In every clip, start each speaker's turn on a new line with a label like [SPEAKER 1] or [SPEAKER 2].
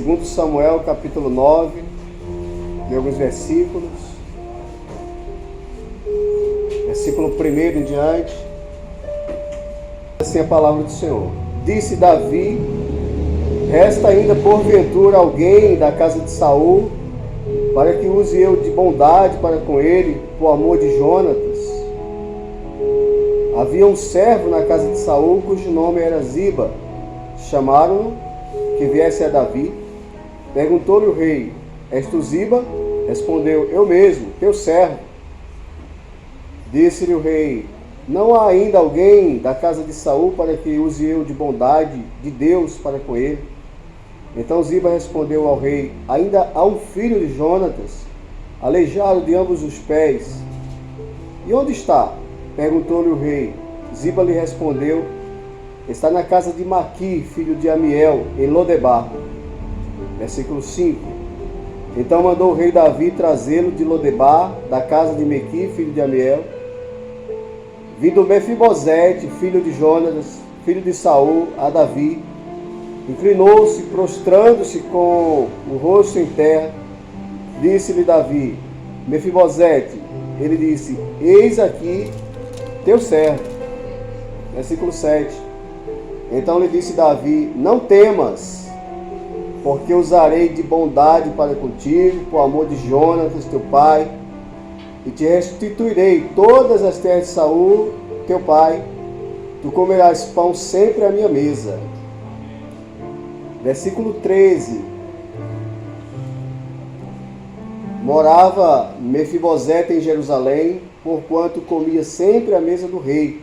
[SPEAKER 1] Segundo Samuel, capítulo 9, de alguns versículos. Versículo 1 em diante. Assim a palavra do Senhor. Disse Davi: resta ainda porventura alguém da casa de Saul, para que use eu de bondade para com ele, por amor de Jonatas? Havia um servo na casa de Saul, cujo nome era Ziba. Chamaram-no que viesse a Davi. Perguntou-lhe o rei: és tu Ziba? Respondeu: eu mesmo, teu servo. Disse-lhe o rei: não há ainda alguém da casa de Saul para que use eu de bondade de Deus para com ele? Então Ziba respondeu ao rei: ainda há um filho de Jonatas, aleijado de ambos os pés. E onde está? Perguntou-lhe o rei. Ziba lhe respondeu: está na casa de Maqui, filho de Amiel, em Lodebar. Versículo 5. Então mandou o rei Davi trazê-lo de Lodebar, da casa de Maqui, filho de Amiel. Vindo Mefibosete, filho de Jonatas, filho de Saul, a Davi, inclinou-se, prostrando-se com o rosto em terra. Disse-lhe Davi: Mefibosete. Ele disse: eis aqui teu servo. Versículo 7. Então lhe disse Davi: não temas, porque usarei de bondade para contigo, por amor de Jonatas, teu pai, e te restituirei todas as terras de Saul, teu pai. Tu comerás pão sempre à minha mesa. Versículo 13. Morava Mefibosete em Jerusalém, porquanto comia sempre à mesa do rei.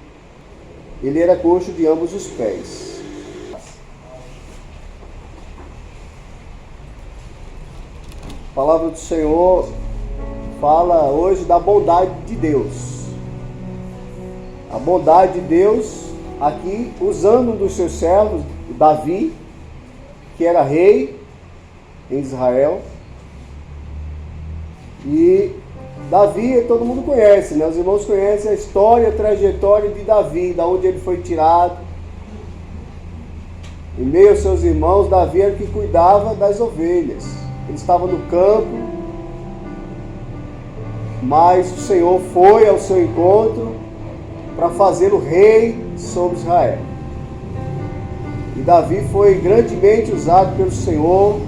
[SPEAKER 1] Ele era coxo de ambos os pés. A palavra do Senhor fala hoje da bondade de Deus. A bondade de Deus aqui, usando um dos seus servos, Davi, que era rei em Israel. E Davi, todo mundo conhece, né? Os irmãos conhecem a história, a trajetória de Davi, da onde ele foi tirado. Em meio aos seus irmãos, Davi era o que cuidava das ovelhas. Ele estava no campo, mas o Senhor foi ao seu encontro para fazê-lo rei sobre Israel. E Davi foi grandemente usado pelo Senhor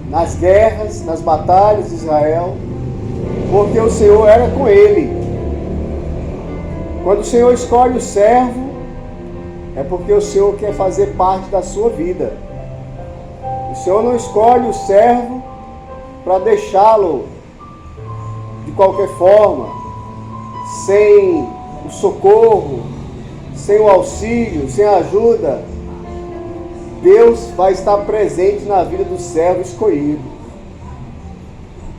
[SPEAKER 1] nas guerras, nas batalhas de Israel, porque o Senhor era com ele. Quando o Senhor escolhe o servo, é porque o Senhor quer fazer parte da sua vida. O Senhor não escolhe o servo para deixá-lo de qualquer forma, sem o socorro, sem o auxílio, sem a ajuda. Deus vai estar presente na vida do servo escolhido.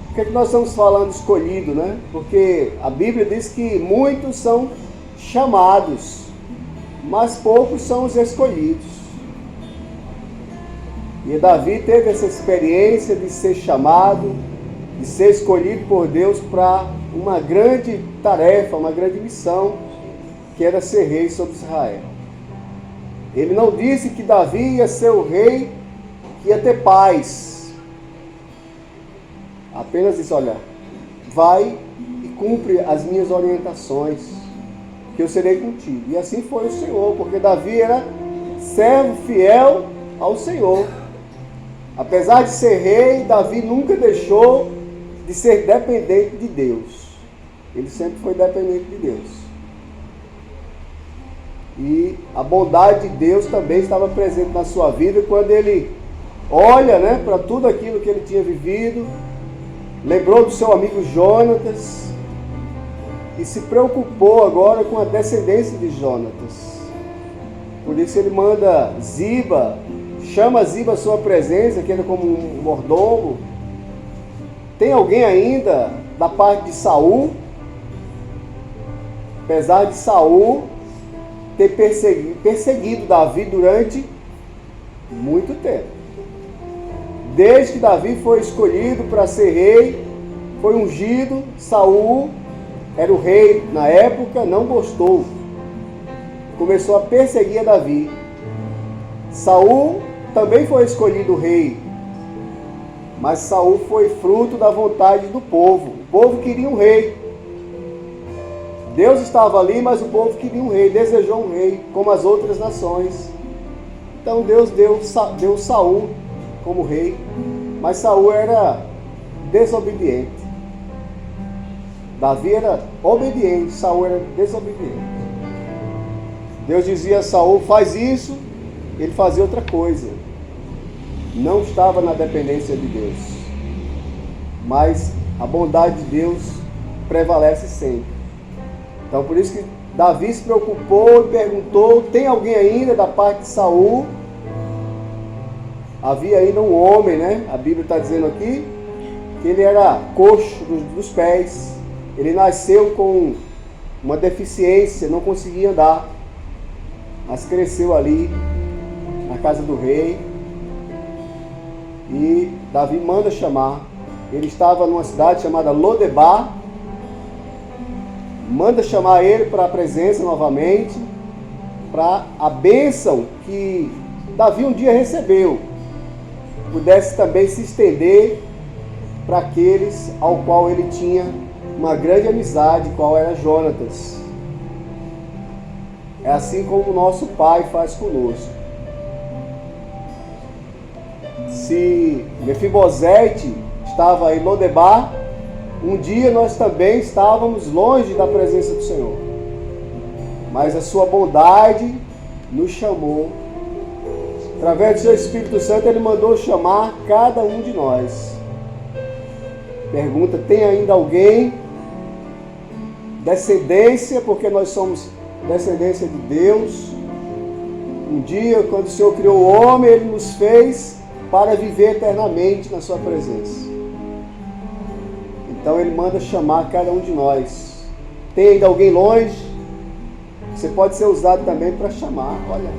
[SPEAKER 1] Por que nós estamos falando escolhido, né? Porque a Bíblia diz que muitos são chamados, mas poucos são os escolhidos. E Davi teve essa experiência de ser chamado, de ser escolhido por Deus para uma grande tarefa, uma grande missão, que era ser rei sobre Israel. Ele não disse que Davi ia ser o rei que ia ter paz. Apenas disse: olha, vai e cumpre as minhas orientações, que eu serei contigo. E assim foi o Senhor, porque Davi era servo fiel ao Senhor. Apesar de ser rei, Davi nunca deixou de ser dependente de Deus. Ele sempre foi dependente de Deus. E a bondade de Deus também estava presente na sua vida quando ele olha, né, para tudo aquilo que ele tinha vivido, lembrou do seu amigo Jonatas e se preocupou agora com a descendência de Jonatas. Por isso ele manda Ziba, chama Ziba à sua presença, que era como um mordomo. Tem alguém ainda da parte de Saul? Apesar de Saul ter perseguido Davi durante muito tempo. Desde que Davi foi escolhido para ser rei, foi ungido, Saul era o rei na época, não gostou. Começou a perseguir Davi. Saul também foi escolhido rei Mas Saul foi fruto da vontade do povo. O povo queria um rei. Deus estava ali, mas o povo queria um rei, desejou um rei, como as outras nações. Então Deus deu Saul como rei, mas Saul era desobediente. Davi era obediente, Saul era desobediente. Deus dizia a Saul, faz isso, ele fazia outra coisa. Não estava na dependência de Deus. Mas a bondade de Deus prevalece sempre. Então por isso que Davi se preocupou e perguntou, tem alguém ainda da parte de Saul? Havia ainda um homem, né? A Bíblia está dizendo aqui que ele era coxo dos pés. Ele nasceu com uma deficiência, não conseguia andar. Mas cresceu ali, na casa do rei. E Davi manda chamar. Ele estava numa cidade chamada Lodebar. Manda chamar ele para a presença novamente, para a bênção que Davi um dia recebeu, pudesse também se estender para aqueles ao qual ele tinha uma grande amizade, qual era Jonatas. É assim como o nosso Pai faz conosco. Se Mefibosete estava em Lodebar, um dia nós também estávamos longe da presença do Senhor. Mas a sua bondade nos chamou. Através do seu Espírito Santo, Ele mandou chamar cada um de nós. Pergunta, tem ainda alguém? Descendência, porque nós somos descendência de Deus. Um dia, quando o Senhor criou o homem, Ele nos fez para viver eternamente na sua presença. Então Ele manda chamar cada um de nós. Tem ainda alguém longe? Você pode ser usado também para chamar. Olha,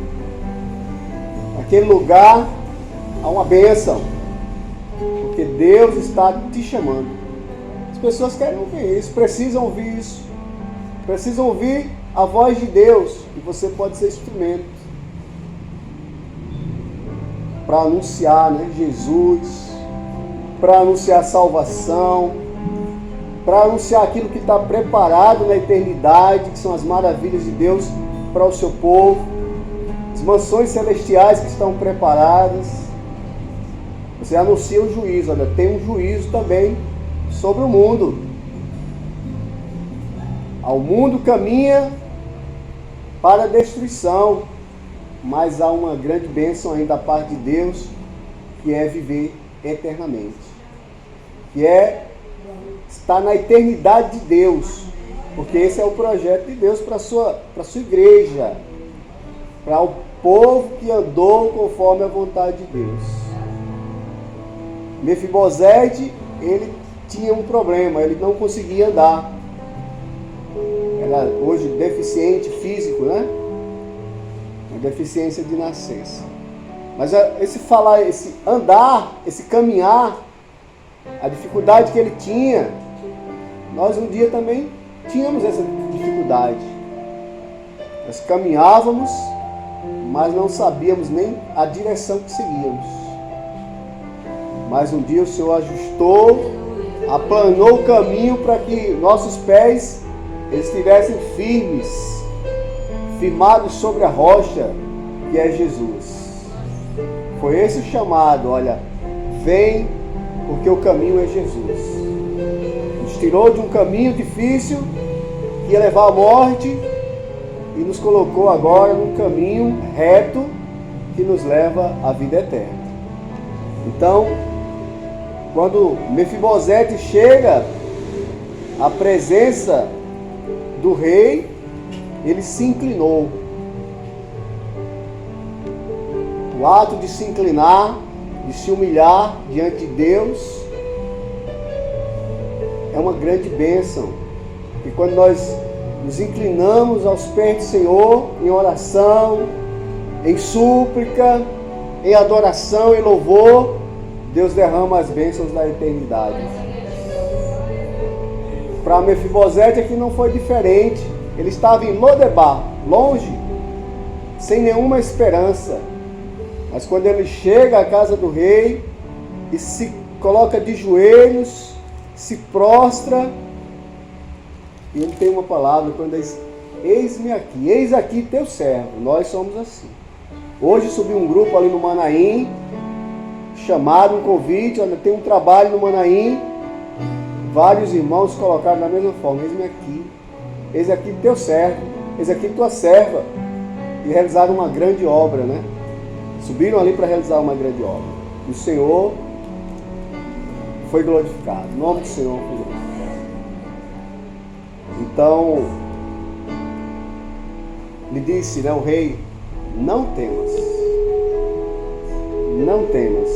[SPEAKER 1] naquele lugar há uma bênção, porque Deus está te chamando. As pessoas querem ouvir isso, precisam ouvir isso, precisam ouvir a voz de Deus, e você pode ser instrumento para anunciar, né, Jesus, para anunciar salvação, para anunciar aquilo que está preparado na eternidade, que são as maravilhas de Deus para o seu povo, as mansões celestiais que estão preparadas. Você anuncia o juízo, olha, tem um juízo também sobre o mundo. O mundo caminha para a destruição, mas há uma grande bênção ainda da parte de Deus, que é viver eternamente, que é estar na eternidade de Deus, porque esse é o projeto de Deus para a sua igreja, para o povo que andou conforme a vontade de Deus. Mefibosete, ele tinha um problema, ele não conseguia andar. Era hoje deficiente físico, né? Uma deficiência de nascença. Mas esse andar, esse caminhar, a dificuldade que ele tinha, nós um dia também tínhamos essa dificuldade. Nós caminhávamos, mas não sabíamos nem a direção que seguíamos. Mas um dia o Senhor ajustou, aplanou o caminho para que nossos pés estivessem firmados sobre a rocha, que é Jesus. Foi esse o chamado, olha, vem, porque o caminho é Jesus. Nos tirou de um caminho difícil, que ia levar à morte, e nos colocou agora num caminho reto, que nos leva à vida eterna. Então, quando Mefibosete chega à presença do rei, ele se inclinou. O ato de se inclinar, de se humilhar diante de Deus, é uma grande bênção. E quando nós nos inclinamos aos pés do Senhor, em oração, em súplica, em adoração, em louvor, Deus derrama as bênçãos da eternidade. Para Mefibosete aqui não foi diferente. Ele estava em Lodebar, longe, sem nenhuma esperança. Mas quando ele chega à casa do rei e se coloca de joelhos, se prostra, e ele tem uma palavra quando diz: eis-me aqui, eis aqui teu servo. Nós somos assim. Hoje subiu um grupo ali no Manaim, chamaram um convite, olha, tem um trabalho no Manaim. Vários irmãos colocaram da mesma forma: eis aqui teu servo, eis aqui tua serva. E realizaram uma grande obra, né? Subiram ali para realizar uma grande obra. E o Senhor foi glorificado. O nome do Senhor foi glorificado. Então, lhe disse, né, o rei: não temas. Não temas.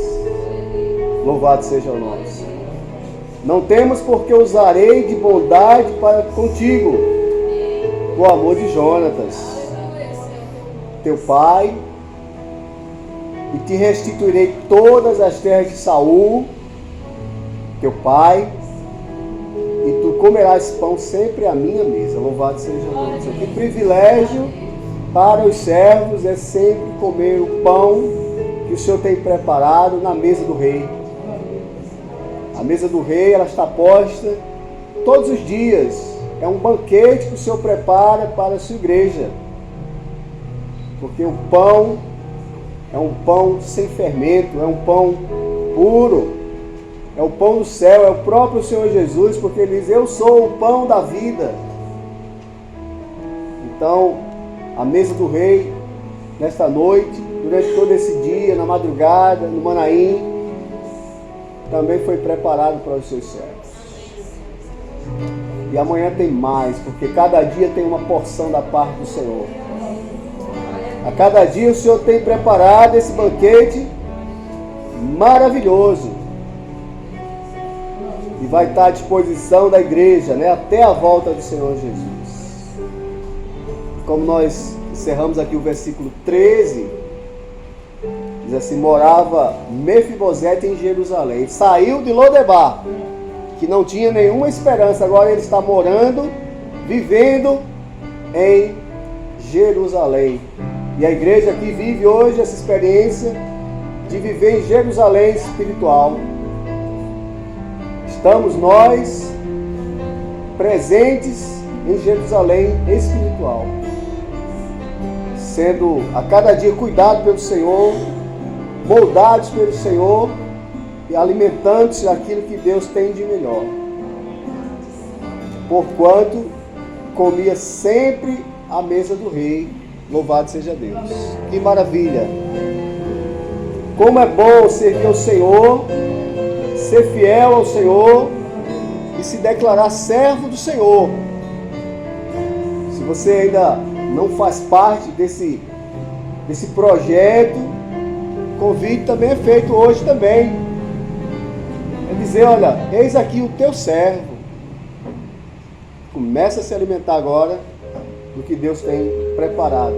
[SPEAKER 1] Louvado seja o nome do Senhor. Não temas, porque usarei de bondade para contigo o amor de Jonatas, teu pai, e te restituirei todas as terras de Saul, teu pai, e tu comerás pão sempre à minha mesa. Louvado seja o nome do Senhor. Que privilégio para os servos é sempre comer o pão que o Senhor tem preparado na mesa do rei. A mesa do rei, ela está posta todos os dias. É um banquete que o Senhor prepara para a sua igreja. Porque o pão é um pão sem fermento, é um pão puro, é o pão do céu, é o próprio Senhor Jesus, porque Ele diz: eu sou o pão da vida. Então, a mesa do rei, nesta noite, durante todo esse dia, na madrugada, no Manaim, também foi preparado para os seus servos. E amanhã tem mais, porque cada dia tem uma porção da parte do Senhor. A cada dia o Senhor tem preparado esse banquete maravilhoso. E vai estar à disposição da igreja, né, até a volta do Senhor Jesus. Como nós encerramos aqui o versículo 13, diz assim: morava Mefibosete em Jerusalém. Saiu de Lodebar, que não tinha nenhuma esperança. Agora ele está morando, vivendo em Jerusalém. E a igreja aqui vive hoje essa experiência de viver em Jerusalém espiritual. Estamos nós presentes em Jerusalém espiritual, sendo a cada dia cuidados pelo Senhor, moldados pelo Senhor e alimentando-se daquilo que Deus tem de melhor. Porquanto comia sempre à mesa do rei. Louvado seja Deus. Que maravilha! Como é bom servir ao Senhor, ser fiel ao Senhor e se declarar servo do Senhor. Se você ainda não faz parte desse projeto, o convite também é feito hoje também. É dizer: olha, eis aqui o teu servo. Começa a se alimentar agora do que Deus tem preparado